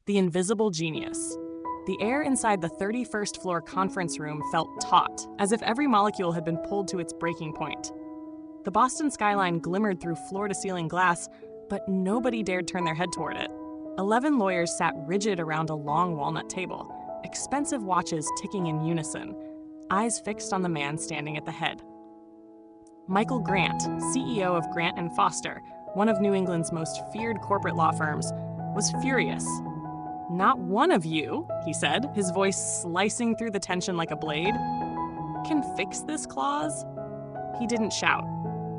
The invisible genius. The air inside the 31st floor conference room felt taut, as if every molecule had been pulled to its breaking point. The Boston skyline glimmered through floor-to-ceiling glass, but nobody dared turn their head toward it. 11 lawyers sat rigid around a long walnut table, expensive watches ticking in unison, eyes fixed on the man standing at the head. Michael Grant, CEO of Grant & Foster, one of New England's most feared corporate law firms, was furious. "Not one of you," he said, his voice slicing through the tension like a blade, "can fix this clause." He didn't shout.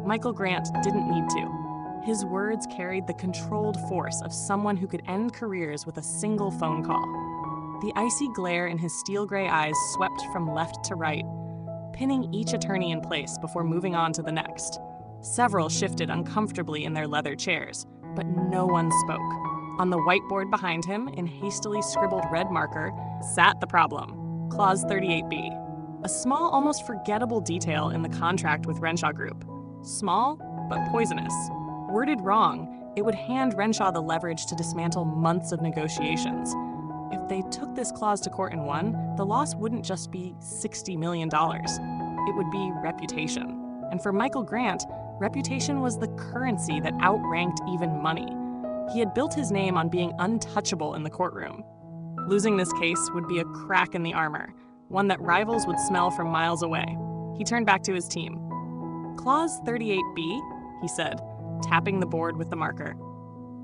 Michael Grant didn't need to. His words carried the controlled force of someone who could end careers with a single phone call. The icy glare in his steel-gray eyes swept from left to right, pinning each attorney in place before moving on to the next. Several shifted uncomfortably in their leather chairs, but no one spoke. On the whiteboard behind him, in hastily scribbled red marker, sat the problem, Clause 38B, a small, almost forgettable detail in the contract with Renshaw Group. Small, but poisonous. Worded wrong, it would hand Renshaw the leverage to dismantle months of negotiations. If they took this clause to court and won, the loss wouldn't just be $60 million. It would be reputation. And for Michael Grant, reputation was the currency that outranked even money. He had built his name on being untouchable in the courtroom. Losing this case would be a crack in the armor, one that rivals would smell from miles away. He turned back to his team. Clause 38B, he said, tapping the board with the marker.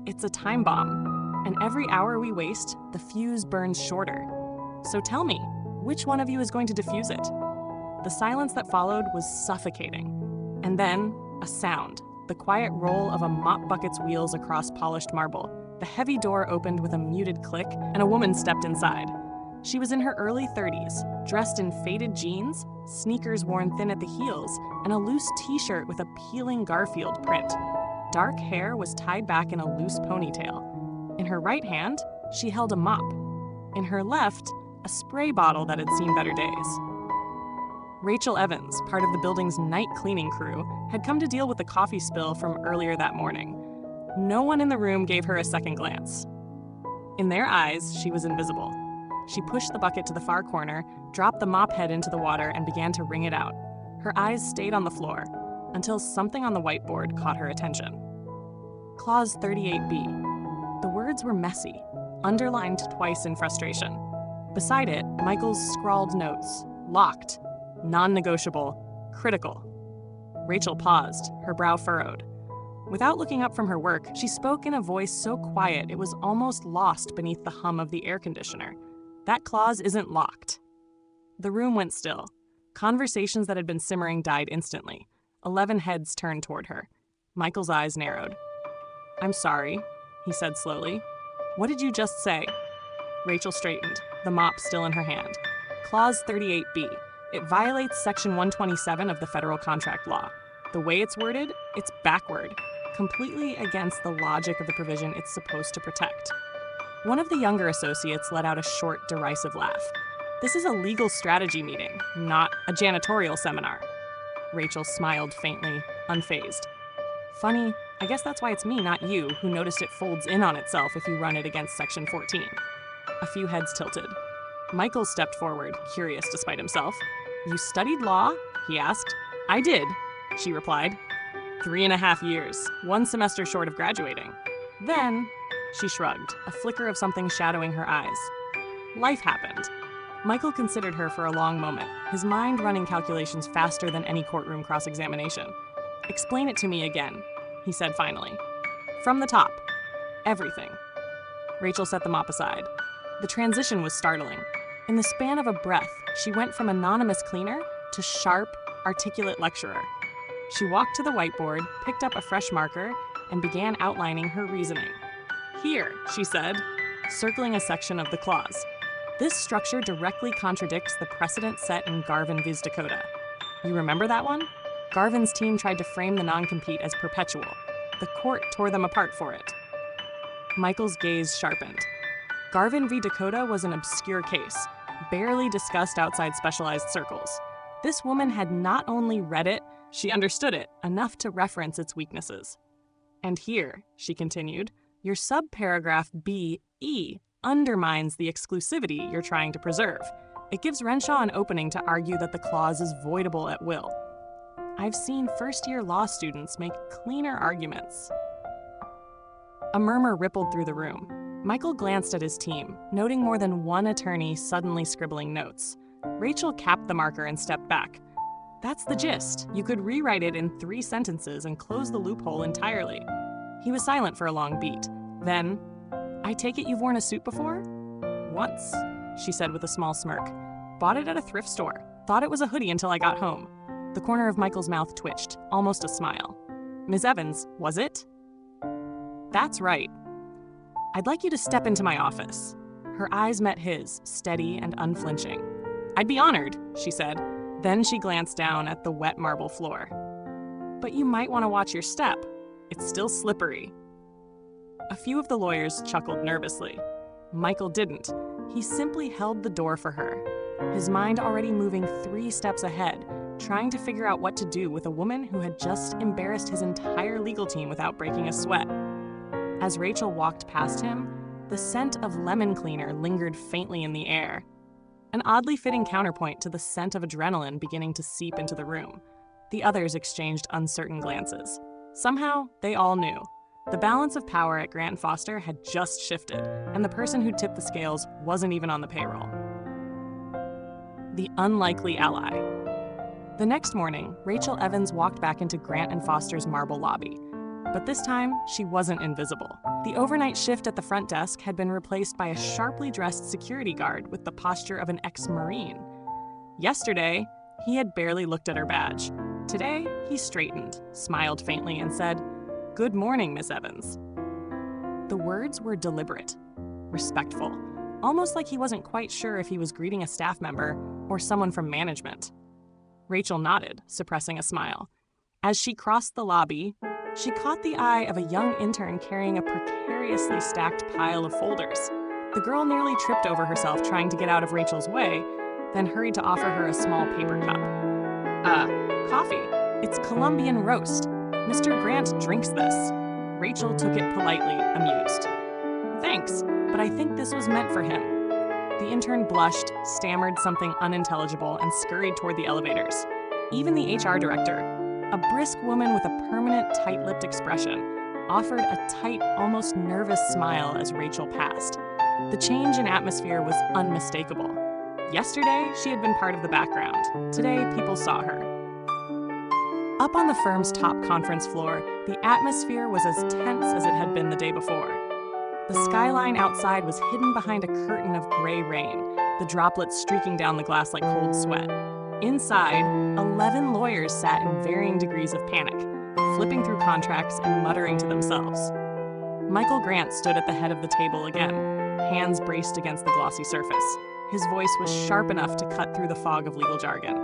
It's a time bomb, and every hour we waste, the fuse burns shorter. So tell me, which one of you is going to defuse it? The silence that followed was suffocating. And then, a sound, the quiet roll of a mop bucket's wheels across polished marble. The heavy door opened with a muted click, and a woman stepped inside. She was in her early 30s, dressed in faded jeans, sneakers worn thin at the heels, and a loose t-shirt with a peeling Garfield print. Dark hair was tied back in a loose ponytail. In her right hand, she held a mop. In her left, a spray bottle that had seen better days. Rachel Evans, part of the building's night cleaning crew, had come to deal with the coffee spill from earlier that morning. No one in the room gave her a second glance. In their eyes, she was invisible. She pushed the bucket to the far corner, dropped the mop head into the water, and began to wring it out. Her eyes stayed on the floor, until something on the whiteboard caught her attention. Clause 38B. The words were messy, underlined twice in frustration. Beside it, Michael's scrawled notes, locked, non-negotiable, critical. Rachel paused, her brow furrowed. Without looking up from her work, she spoke in a voice so quiet it was almost lost beneath the hum of the air conditioner. That clause isn't locked. The room went still. Conversations that had been simmering died instantly. 11 heads turned toward her. Michael's eyes narrowed. "I'm sorry," he said slowly. "What did you just say?" Rachel straightened, the mop still in her hand. Clause 38B. It violates Section 127 of the federal contract law. The way it's worded, it's backward, completely against the logic of the provision it's supposed to protect. One of the younger associates let out a short, derisive laugh. "This is a legal strategy meeting, not a janitorial seminar." Rachel smiled faintly, unfazed. "Funny, I guess that's why it's me, not you, who noticed it folds in on itself if you run it against Section 14. A few heads tilted. Michael stepped forward, curious despite himself. "You studied law?" he asked. "I did," she replied. 3.5 years, 1 semester short of graduating. Then, she shrugged, a flicker of something shadowing her eyes. Life happened. Michael considered her for a long moment, his mind running calculations faster than any courtroom cross-examination. "Explain it to me again," he said finally. "From the top. Everything." Rachel set the mop aside. The transition was startling. In the span of a breath, she went from anonymous cleaner to sharp, articulate lecturer. She walked to the whiteboard, picked up a fresh marker, and began outlining her reasoning. "Here," she said, circling a section of the clause. "This structure directly contradicts the precedent set in Garvin v. Dakota. You remember that one? Garvin's team tried to frame the non-compete as perpetual. The court tore them apart for it." Michael's gaze sharpened. Garvin v. Dakota was an obscure case, barely discussed outside specialized circles. This woman had not only read it, she understood it enough to reference its weaknesses. "And here," she continued, "your subparagraph B.E. undermines the exclusivity you're trying to preserve. It gives Renshaw an opening to argue that the clause is voidable at will. I've seen first-year law students make cleaner arguments. A murmur rippled through the room. Michael glanced at his team, noting more than one attorney suddenly scribbling notes. Rachel capped the marker and stepped back. That's the gist. You could rewrite it in 3 sentences and close the loophole entirely. He was silent for a long beat. Then, I take it you've worn a suit before? Once, she said with a small smirk. Bought it at a thrift store. Thought it was a hoodie until I got home. The corner of Michael's mouth twitched, almost a smile. Ms. Evans, was it? That's right. I'd like you to step into my office. Her eyes met his, steady and unflinching. I'd be honored, she said. Then she glanced down at the wet marble floor. But you might want to watch your step. It's still slippery. A few of the lawyers chuckled nervously. Michael didn't. He simply held the door for her, his mind already moving 3 steps ahead, trying to figure out what to do with a woman who had just embarrassed his entire legal team without breaking a sweat. As Rachel walked past him, the scent of lemon cleaner lingered faintly in the air, an oddly fitting counterpoint to the scent of adrenaline beginning to seep into the room. The others exchanged uncertain glances. Somehow, they all knew. The balance of power at Grant & Foster had just shifted, and the person who tipped the scales wasn't even on the payroll. The unlikely ally. The next morning, Rachel Evans walked back into Grant & Foster's marble lobby. But this time, she wasn't invisible. The overnight shift at the front desk had been replaced by a sharply dressed security guard with the posture of an ex-Marine. Yesterday, he had barely looked at her badge. Today, he straightened, smiled faintly, and said, "Good morning, Miss Evans." The words were deliberate, respectful, almost like he wasn't quite sure if he was greeting a staff member or someone from management. Rachel nodded, suppressing a smile. As she crossed the lobby, she caught the eye of a young intern carrying a precariously stacked pile of folders. The girl nearly tripped over herself trying to get out of Rachel's way, then hurried to offer her a small paper cup. Coffee. It's Colombian roast. Mr. Grant drinks this. Rachel took it politely, amused. Thanks, but I think this was meant for him. The intern blushed, stammered something unintelligible, and scurried toward the elevators. Even the HR director, a brisk woman with a permanent tight-lipped expression, offered a tight, almost nervous smile as Rachel passed. The change in atmosphere was unmistakable. Yesterday, she had been part of the background. Today, people saw her. Up on the firm's top conference floor, the atmosphere was as tense as it had been the day before. The skyline outside was hidden behind a curtain of gray rain, the droplets streaking down the glass like cold sweat. Inside, 11 lawyers sat in varying degrees of panic, flipping through contracts and muttering to themselves. Michael Grant stood at the head of the table again, hands braced against the glossy surface. His voice was sharp enough to cut through the fog of legal jargon.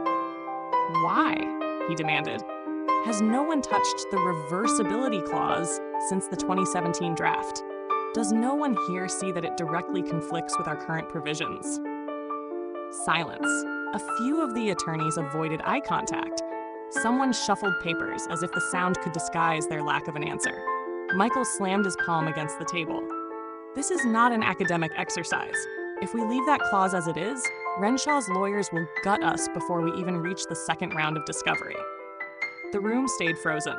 "Why?" he demanded. "Has no one touched the reversibility clause since the 2017 draft? Does no one here see that it directly conflicts with our current provisions?" Silence. A few of the attorneys avoided eye contact. Someone shuffled papers as if the sound could disguise their lack of an answer. Michael slammed his palm against the table. "This is not an academic exercise. If we leave that clause as it is, Renshaw's lawyers will gut us before we even reach the second round of discovery." The room stayed frozen.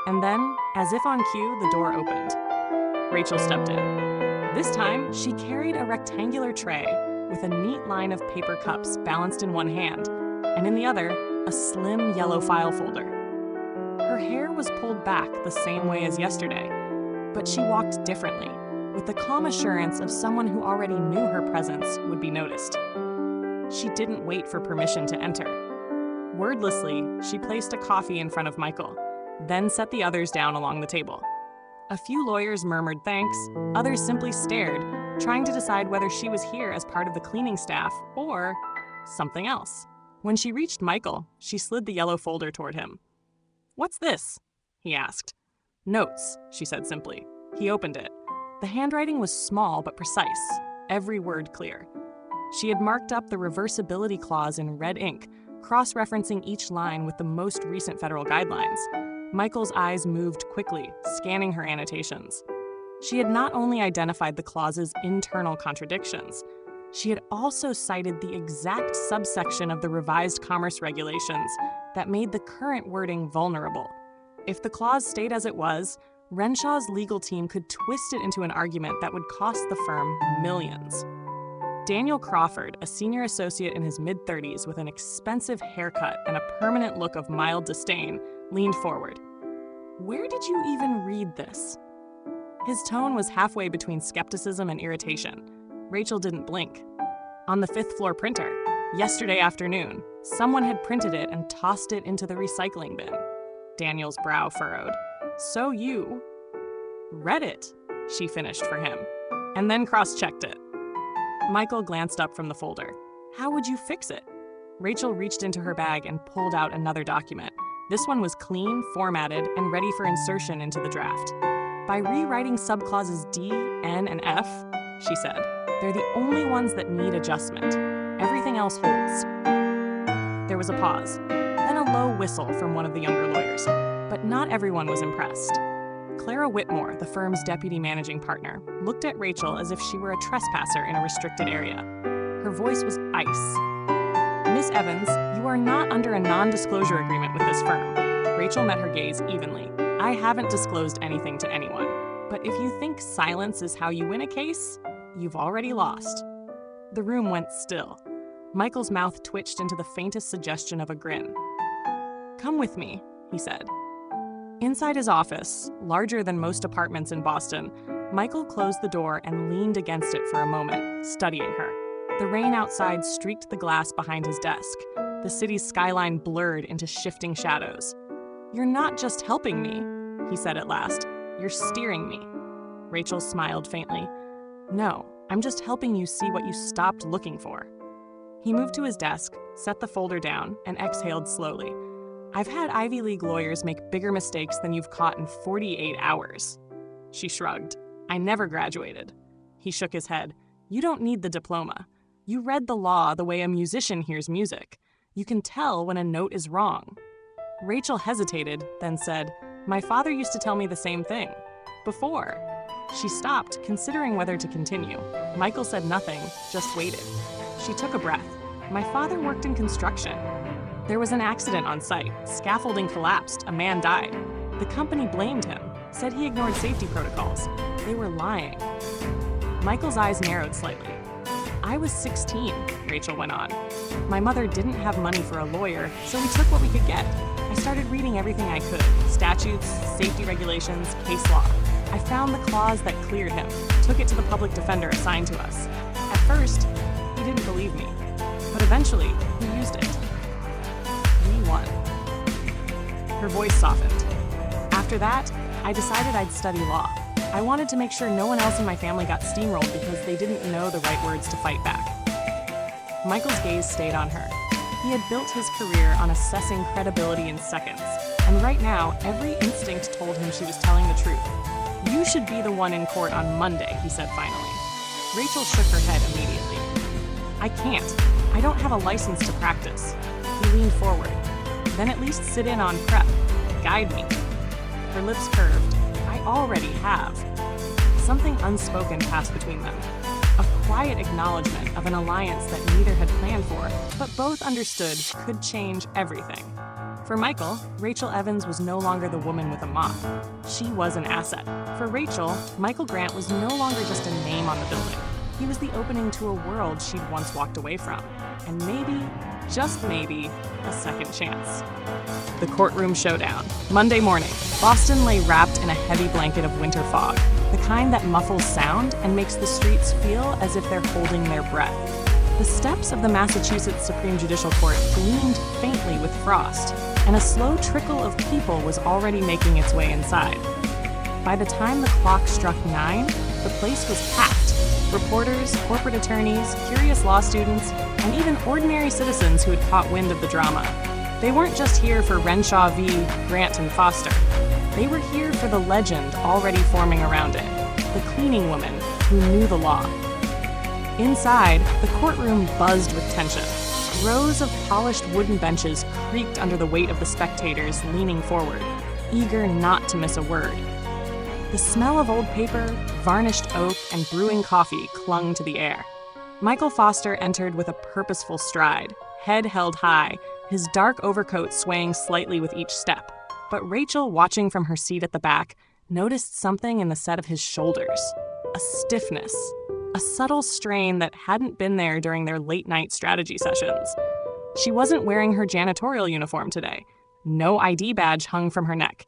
And then, as if on cue, the door opened. Rachel stepped in. This time, she carried a rectangular tray with a neat line of paper cups balanced in one hand, and in the other, a slim yellow file folder. Her hair was pulled back the same way as yesterday, but she walked differently, with the calm assurance of someone who already knew her presence would be noticed. She didn't wait for permission to enter. Wordlessly, she placed a coffee in front of Michael, then set the others down along the table. A few lawyers murmured thanks, others simply stared, trying to decide whether she was here as part of the cleaning staff or something else. When she reached Michael, she slid the yellow folder toward him. "What's this?" he asked. "Notes," she said simply. He opened it. The handwriting was small but precise, every word clear. She had marked up the reversibility clause in red ink, cross-referencing each line with the most recent federal guidelines. Michael's eyes moved quickly, scanning her annotations. She had not only identified the clause's internal contradictions, she had also cited the exact subsection of the revised commerce regulations that made the current wording vulnerable. If the clause stayed as it was, Renshaw's legal team could twist it into an argument that would cost the firm millions. Daniel Crawford, a senior associate in his mid-30s with an expensive haircut and a permanent look of mild disdain, leaned forward. "Where did you even read this?" His tone was halfway between skepticism and irritation. Rachel didn't blink. "On the 5th floor printer. Yesterday afternoon. Someone had printed it and tossed it into the recycling bin." Daniel's brow furrowed. "So you read it," she finished for him, "and then cross-checked it." Michael glanced up from the folder. "How would you fix it?" Rachel reached into her bag and pulled out another document. This one was clean, formatted, and ready for insertion into the draft. "By rewriting subclauses D, N, and F," she said, "they're the only ones that need adjustment. Everything else holds." There was a pause, then a low whistle from one of the younger lawyers, but not everyone was impressed. Clara Whitmore, the firm's deputy managing partner, looked at Rachel as if she were a trespasser in a restricted area. Her voice was ice. "Miss Evans, you are not under a non-disclosure agreement with this firm." Rachel met her gaze evenly. "I haven't disclosed anything to anyone, but if you think silence is how you win a case, you've already lost." The room went still. Michael's mouth twitched into the faintest suggestion of a grin. "Come with me," he said. Inside his office, larger than most apartments in Boston, Michael closed the door and leaned against it for a moment, studying her. The rain outside streaked the glass behind his desk. The city's skyline blurred into shifting shadows. "You're not just helping me," he said at last. "You're steering me." Rachel smiled faintly. "No, I'm just helping you see what you stopped looking for." He moved to his desk, set the folder down, and exhaled slowly. "I've had Ivy League lawyers make bigger mistakes than you've caught in 48 hours. She shrugged. "I never graduated." He shook his head. "You don't need the diploma. You read the law the way a musician hears music. You can tell when a note is wrong." Rachel hesitated, then said, "My father used to tell me the same thing. Before." She stopped, considering whether to continue. Michael said nothing, just waited. She took a breath. "My father worked in construction. There was an accident on site. Scaffolding collapsed. A man died. The company blamed him, said he ignored safety protocols. They were lying." Michael's eyes narrowed slightly. "I was 16, Rachel went on. "My mother didn't have money for a lawyer, so we took what we could get. I started reading everything I could. Statutes, safety regulations, case law. I found the clause that cleared him, took it to the public defender assigned to us. At first, he didn't believe me, but eventually, he used it. We won." Her voice softened. "After that, I decided I'd study law. I wanted to make sure no one else in my family got steamrolled because they didn't know the right words to fight back." Michael's gaze stayed on her. He had built his career on assessing credibility in seconds, and right now, every instinct told him she was telling the truth. "You should be the one in court on Monday," he said finally. Rachel shook her head immediately. "I can't. I don't have a license to practice." He leaned forward. "Then at least sit in on prep. Guide me." Her lips curved. "I already have." Something unspoken passed between them. A quiet acknowledgement of an alliance that neither had planned for, but both understood could change everything. For Michael, Rachel Evans was no longer the woman with a mop. She was an asset. For Rachel, Michael Grant was no longer just a name on the building. He was the opening to a world she'd once walked away from. And maybe, just maybe, a second chance. The courtroom showdown. Monday morning, Boston lay wrapped in a heavy blanket of winter fog, the kind that muffles sound and makes the streets feel as if they're holding their breath. The steps of the Massachusetts Supreme Judicial Court gleamed faintly with frost, and a slow trickle of people was already making its way inside. By the time the clock struck 9, the place was packed. Reporters, corporate attorneys, curious law students, and even ordinary citizens who had caught wind of the drama. They weren't just here for Renshaw v. Grant and Foster. They were here for the legend already forming around it, the cleaning woman who knew the law. Inside, the courtroom buzzed with tension. Rows of polished wooden benches creaked under the weight of the spectators leaning forward, eager not to miss a word. The smell of old paper, varnished oak, and brewing coffee clung to the air. Michael Foster entered with a purposeful stride, head held high, his dark overcoat swaying slightly with each step. But Rachel, watching from her seat at the back, noticed something in the set of his shoulders. A stiffness, a subtle strain that hadn't been there during their late-night strategy sessions. She wasn't wearing her janitorial uniform today. No ID badge hung from her neck.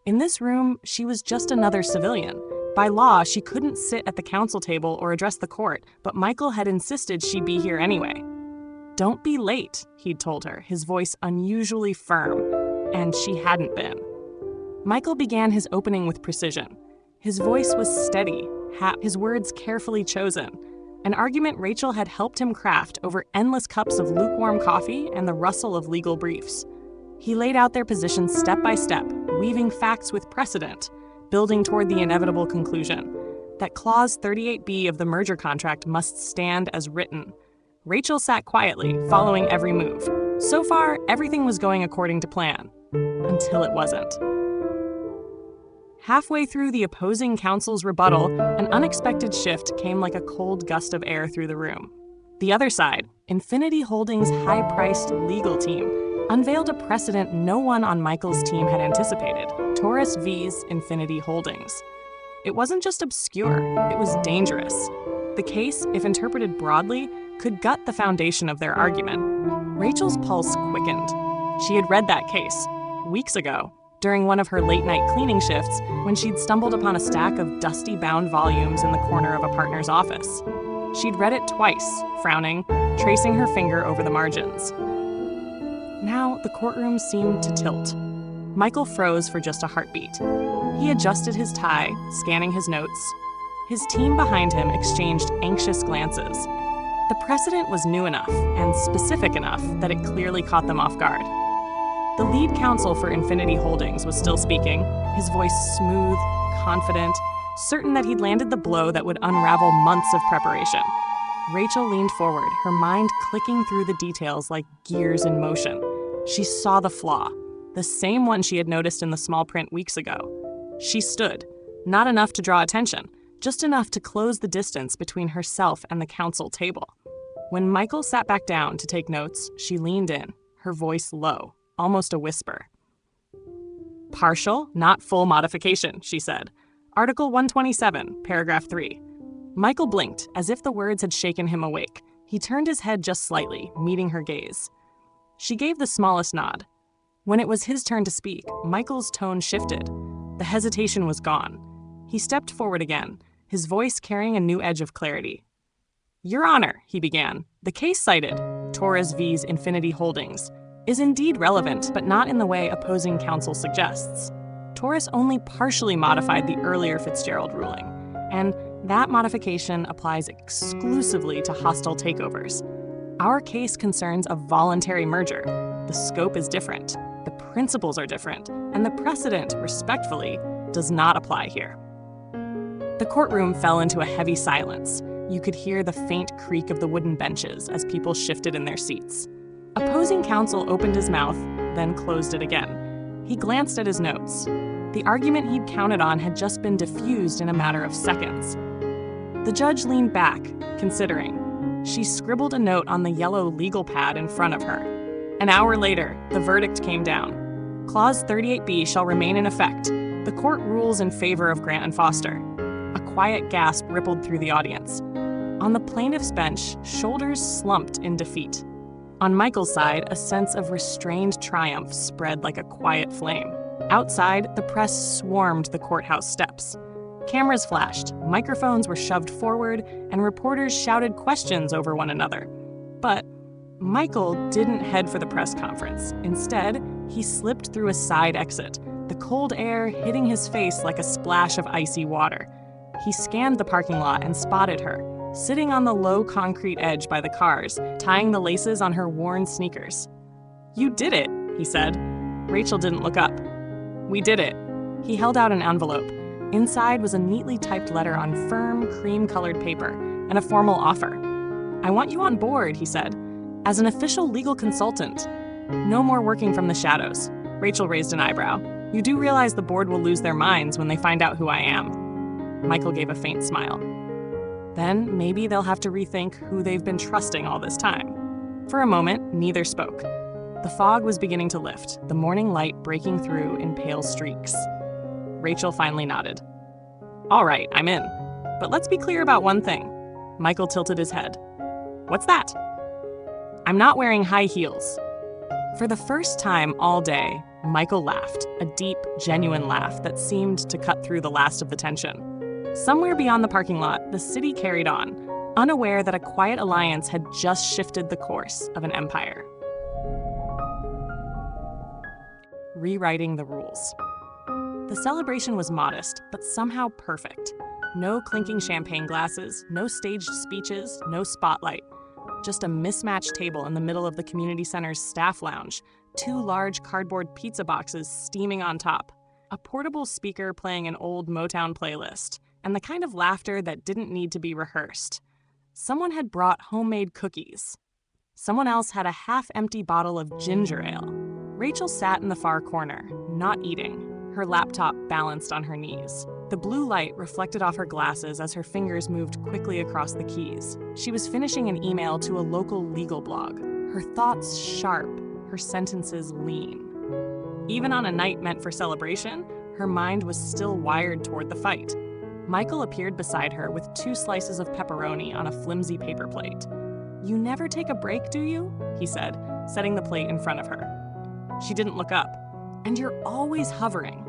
In this room, she was just another civilian. By law, she couldn't sit at the council table or address the court, but Michael had insisted she be here anyway. "Don't be late," he'd told her, his voice unusually firm, and she hadn't been. Michael began his opening with precision. His voice was steady, his words carefully chosen, an argument Rachel had helped him craft over endless cups of lukewarm coffee and the rustle of legal briefs. He laid out their positions step by step, weaving facts with precedent, building toward the inevitable conclusion that Clause 38B of the merger contract must stand as written. Rachel sat quietly, following every move. So far, everything was going according to plan, until it wasn't. Halfway through the opposing counsel's rebuttal, an unexpected shift came like a cold gust of air through the room. The other side, Infinity Holdings' high-priced legal team, unveiled a precedent no one on Michael's team had anticipated: Taurus V's Infinity Holdings. It wasn't just obscure, it was dangerous. The case, if interpreted broadly, could gut the foundation of their argument. Rachel's pulse quickened. She had read that case, weeks ago, during one of her late-night cleaning shifts when she'd stumbled upon a stack of dusty bound volumes in the corner of a partner's office. She'd read it twice, frowning, tracing her finger over the margins. Now, the courtroom seemed to tilt. Michael froze for just a heartbeat. He adjusted his tie, scanning his notes. His team behind him exchanged anxious glances. The precedent was new enough and specific enough that it clearly caught them off guard. The lead counsel for Infinity Holdings was still speaking, his voice smooth, confident, certain that he'd landed the blow that would unravel months of preparation. Rachel leaned forward, her mind clicking through the details like gears in motion. She saw the flaw, the same one she had noticed in the small print weeks ago. She stood, not enough to draw attention, just enough to close the distance between herself and the council table. When Michael sat back down to take notes, she leaned in, her voice low, almost a whisper. "Partial, not full modification," she said. Article 127, paragraph 3. Michael blinked, as if the words had shaken him awake. He turned his head just slightly, meeting her gaze. She gave the smallest nod. When it was his turn to speak, Michael's tone shifted. The hesitation was gone. He stepped forward again, his voice carrying a new edge of clarity. "Your Honor," he began, "the case cited, Taurus V's Infinity Holdings, is indeed relevant, but not in the way opposing counsel suggests. Taurus only partially modified the earlier Fitzgerald ruling, and that modification applies exclusively to hostile takeovers. Our case concerns a voluntary merger. The scope is different, the principles are different, and the precedent, respectfully, does not apply here." The courtroom fell into a heavy silence. You could hear the faint creak of the wooden benches as people shifted in their seats. Opposing counsel opened his mouth, then closed it again. He glanced at his notes. The argument he'd counted on had just been diffused in a matter of seconds. The judge leaned back, considering. She scribbled a note on the yellow legal pad in front of her. An hour later, the verdict came down. Clause 38B shall remain in effect. The court rules in favor of Grant and Foster. A quiet gasp rippled through the audience. On the plaintiff's bench, shoulders slumped in defeat. On Michael's side, a sense of restrained triumph spread like a quiet flame. Outside, the press swarmed the courthouse steps. Cameras flashed, microphones were shoved forward, and reporters shouted questions over one another. But Michael didn't head for the press conference. Instead, he slipped through a side exit, the cold air hitting his face like a splash of icy water. He scanned the parking lot and spotted her, sitting on the low concrete edge by the cars, tying the laces on her worn sneakers. "You did it," he said. Rachel didn't look up. "We did it." He held out an envelope. Inside was a neatly typed letter on firm, cream-colored paper, and a formal offer. "I want you on board," he said, "as an official legal consultant. No more working from the shadows." Rachel raised an eyebrow. "You do realize the board will lose their minds when they find out who I am." Michael gave a faint smile. Then maybe they'll have to rethink who they've been trusting all this time. For a moment, neither spoke. The fog was beginning to lift, the morning light breaking through in pale streaks. Rachel finally nodded. All right, I'm in. But let's be clear about one thing. Michael tilted his head. What's that? I'm not wearing high heels. For the first time all day, Michael laughed, a deep, genuine laugh that seemed to cut through the last of the tension. Somewhere beyond the parking lot, the city carried on, unaware that a quiet alliance had just shifted the course of an empire. Rewriting the rules. The celebration was modest, but somehow perfect. No clinking champagne glasses, no staged speeches, no spotlight. Just a mismatched table in the middle of the community center's staff lounge, 2 large cardboard pizza boxes steaming on top, a portable speaker playing an old Motown playlist, and the kind of laughter that didn't need to be rehearsed. Someone had brought homemade cookies. Someone else had a half-empty bottle of ginger ale. Rachel sat in the far corner, not eating, her laptop balanced on her knees. The blue light reflected off her glasses as her fingers moved quickly across the keys. She was finishing an email to a local legal blog, her thoughts sharp, her sentences lean. Even on a night meant for celebration, her mind was still wired toward the fight. Michael appeared beside her with 2 slices of pepperoni on a flimsy paper plate. You never take a break, do you? He said, setting the plate in front of her. She didn't look up. And you're always hovering.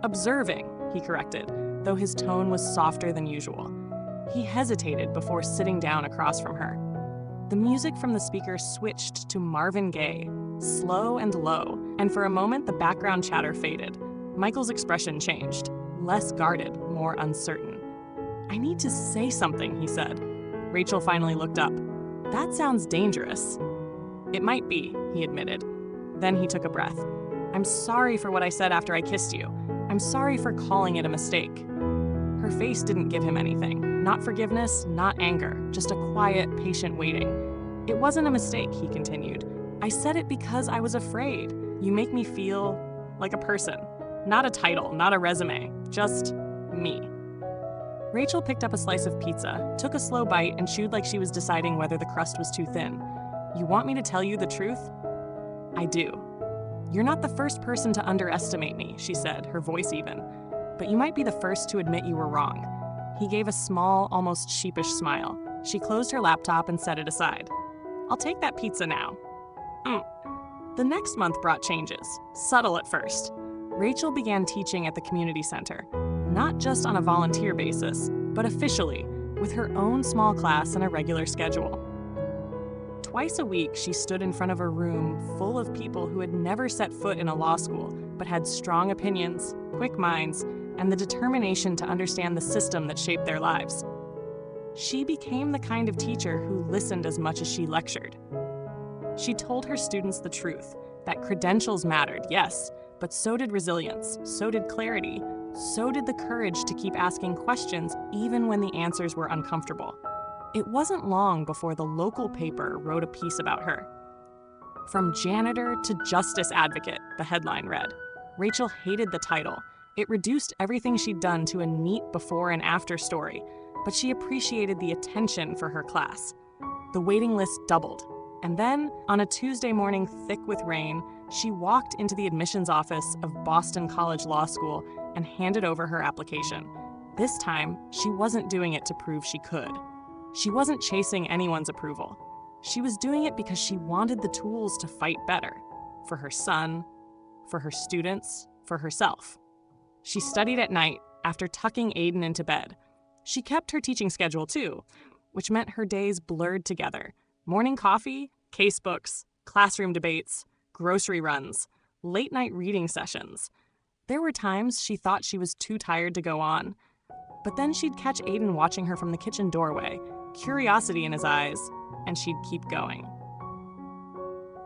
Observing, he corrected, though his tone was softer than usual. He hesitated before sitting down across from her. The music from the speaker switched to Marvin Gaye, slow and low, and for a moment the background chatter faded. Michael's expression changed, less guarded, more uncertain. I need to say something, he said. Rachel finally looked up. That sounds dangerous. It might be, he admitted. Then he took a breath. I'm sorry for what I said after I kissed you. I'm sorry for calling it a mistake. Her face didn't give him anything. Not forgiveness, not anger, just a quiet, patient waiting. It wasn't a mistake, he continued. I said it because I was afraid. You make me feel like a person. Not a title, not a resume, just me. Rachel picked up a slice of pizza, took a slow bite, and chewed like she was deciding whether the crust was too thin. You want me to tell you the truth? I do. You're not the first person to underestimate me, she said, her voice even. But you might be the first to admit you were wrong. He gave a small, almost sheepish smile. She closed her laptop and set it aside. I'll take that pizza now. The next month brought changes, subtle at first. Rachel began teaching at the community center, not just on a volunteer basis, but officially, with her own small class and a regular schedule. Twice a week, she stood in front of a room full of people who had never set foot in a law school, but had strong opinions, quick minds, and the determination to understand the system that shaped their lives. She became the kind of teacher who listened as much as she lectured. She told her students the truth, that credentials mattered, yes, but so did resilience, so did clarity, so did the courage to keep asking questions even when the answers were uncomfortable. It wasn't long before the local paper wrote a piece about her. From janitor to justice advocate, the headline read. Rachel hated the title. It reduced everything she'd done to a neat before and after story, but she appreciated the attention for her class. The waiting list doubled, and then, on a Tuesday morning thick with rain, she walked into the admissions office of Boston College Law School and handed over her application. This time, she wasn't doing it to prove she could. She wasn't chasing anyone's approval. She was doing it because she wanted the tools to fight better. For her son, for her students, for herself. She studied at night after tucking Aiden into bed. She kept her teaching schedule too, which meant her days blurred together. Morning coffee, case books, classroom debates, grocery runs, late-night reading sessions. There were times she thought she was too tired to go on. But then she'd catch Aiden watching her from the kitchen doorway, curiosity in his eyes, and she'd keep going.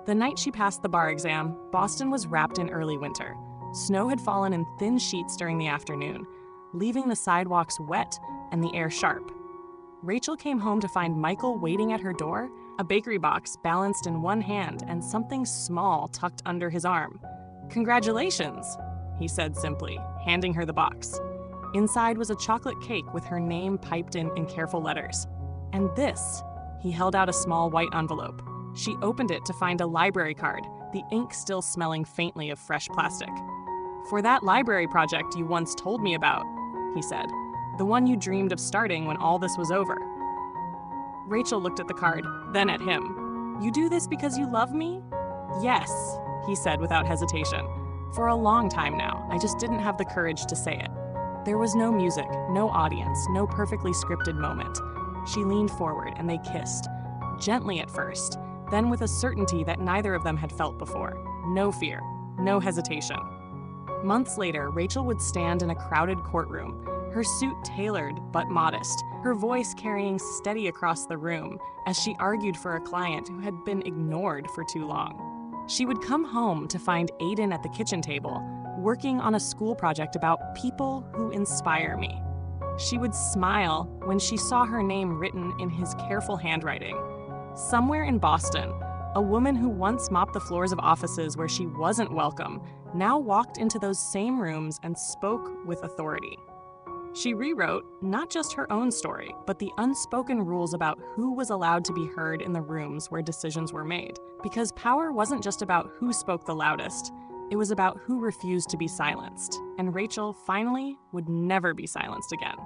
The night she passed the bar exam, Boston was wrapped in early winter. Snow had fallen in thin sheets during the afternoon, leaving the sidewalks wet and the air sharp. Rachel came home to find Michael waiting at her door, a bakery box balanced in one hand and something small tucked under his arm. "Congratulations," he said simply, handing her the box. Inside was a chocolate cake with her name piped in careful letters. And this, he held out a small white envelope. She opened it to find a library card, the ink still smelling faintly of fresh plastic. "For that library project you once told me about," he said. "The one you dreamed of starting when all this was over." Rachel looked at the card, then at him. "You do this because you love me?" "Yes," he said without hesitation. "For a long time now, I just didn't have the courage to say it." There was no music, no audience, no perfectly scripted moment. She leaned forward and they kissed, gently at first, then with a certainty that neither of them had felt before. No fear, no hesitation. Months later, Rachel would stand in a crowded courtroom, her suit tailored but modest, her voice carrying steady across the room as she argued for a client who had been ignored for too long. She would come home to find Aiden at the kitchen table, working on a school project about people who inspire me. She would smile when she saw her name written in his careful handwriting. Somewhere in Boston, a woman who once mopped the floors of offices where she wasn't welcome now walked into those same rooms and spoke with authority. She rewrote not just her own story, but the unspoken rules about who was allowed to be heard in the rooms where decisions were made. Because power wasn't just about who spoke the loudest, it was about who refused to be silenced. And Rachel, finally, would never be silenced again.